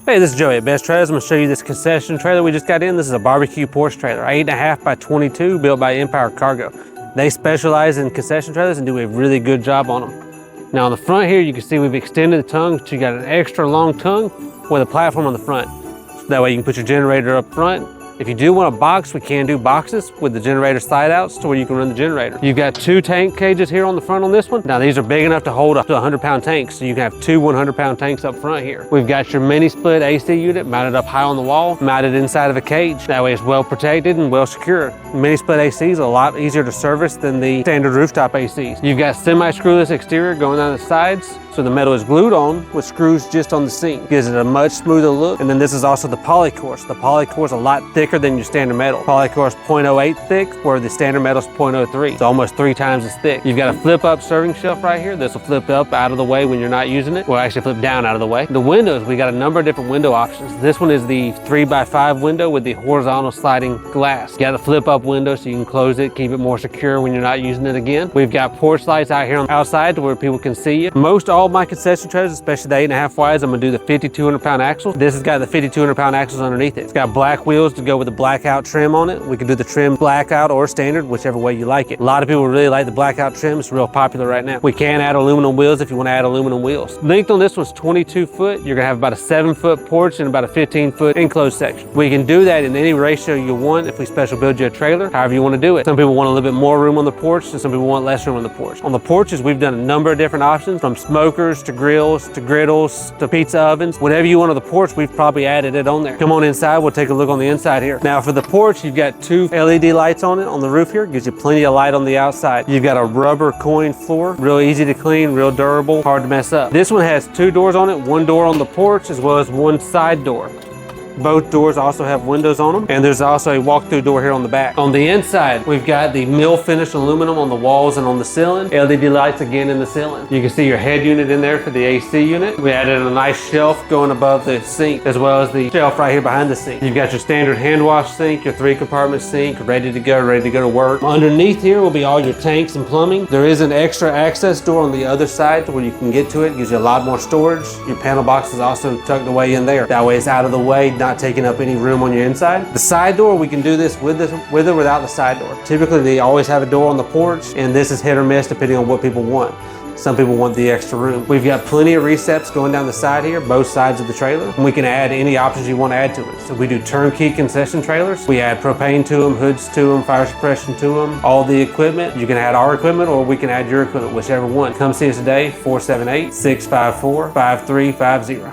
Hey, this is Joey at Best Trailers. I'm gonna show you this concession trailer we just got in. This is a barbecue porch trailer, 8.5 by 22, built by Empire Cargo. They specialize in concession trailers and do a really good job on them. Now on the front here, you can see we've extended the tongue, so you got an extra long tongue with a platform on the front. So that way you can put your generator up front. If you do want a box, we can do boxes with the generator side outs to where you can run the generator. You've got 2 tank cages here on the front on this one. Now these are big enough to hold up to 100-pound tanks, so you can have 2 100-pound tanks up front here. We've got your mini split AC unit mounted up high on the wall, mounted inside of a cage. That way it's well protected and well secured. Mini split AC is a lot easier to service than the standard rooftop ACs. You've got semi-screwless exterior going down the sides, so the metal is glued on with screws just on the seam. Gives it a much smoother look. And then this is also the polycore. So the polycore is a lot thicker than your standard metal. Polycore is 0.08 thick, where the standard metal is 0.03. It's almost 3 times as thick. You've got a flip up serving shelf right here. This will flip up out of the way when you're not using it. Well, actually flip down out of the way. The windows, we got a number of different window options. This one is the 3x5 window with the horizontal sliding glass. You got a flip up window so you can close it, keep it more secure when you're not using it again. We've got porch lights out here on the outside to where people can see you. Most all my concession trailers, especially the 8.5 wides, I'm gonna do the 5,200-pound axles. This has got the 5,200-pound axles underneath it. It's got black wheels to go with the blackout trim on it. We can do the trim blackout or standard, whichever way you like it. A lot of people really like the blackout trim. It's real popular right now. We can add aluminum wheels if you want to add aluminum wheels. Length on this one's 22 foot. You're gonna have about a 7-foot porch and about a 15-foot enclosed section. We can do that in any ratio you want if we special build you a trailer, however you want to do it. Some people want a little bit more room on the porch and some people want less room on the porch. On the porches, we've done a number of different options, from smokers to grills to griddles to pizza ovens. Whatever you want on the porch, we've probably added it on there. Come on inside, we'll take a look on the inside here. Now for the porch, you've got 2 LED lights on it on the roof here. Gives you plenty of light on the outside. You've got a rubber coin floor, real easy to clean, real durable, hard to mess up. This one has 2 doors on it, 1 door on the porch as well as 1 side door. Both doors also have windows on them, and there's also a walk-through door here on the back. On the inside, we've got the mill finish aluminum on the walls and on the ceiling. LED lights again in the ceiling. You can see your head unit in there for the AC unit. We added a nice shelf going above the sink, as well as the shelf right here behind the sink. You've got your standard hand wash sink, your 3-compartment sink, ready to go to work. Underneath here will be all your tanks and plumbing. There is an extra access door on the other side where you can get to it. Gives you a lot more storage. Your panel box is also tucked away in there. That way it's out of the way, not taking up any room on your inside. The side door, we can do this with or without the side door. Typically, they always have a door on the porch, and this is hit or miss depending on what people want. Some people want the extra room. We've got plenty of receps going down the side here, both sides of the trailer, and we can add any options you want to add to it. So we do turnkey concession trailers. We add propane to them, hoods to them, fire suppression to them, all the equipment. You can add our equipment or we can add your equipment, whichever one. Come see us today, 478-654-5350.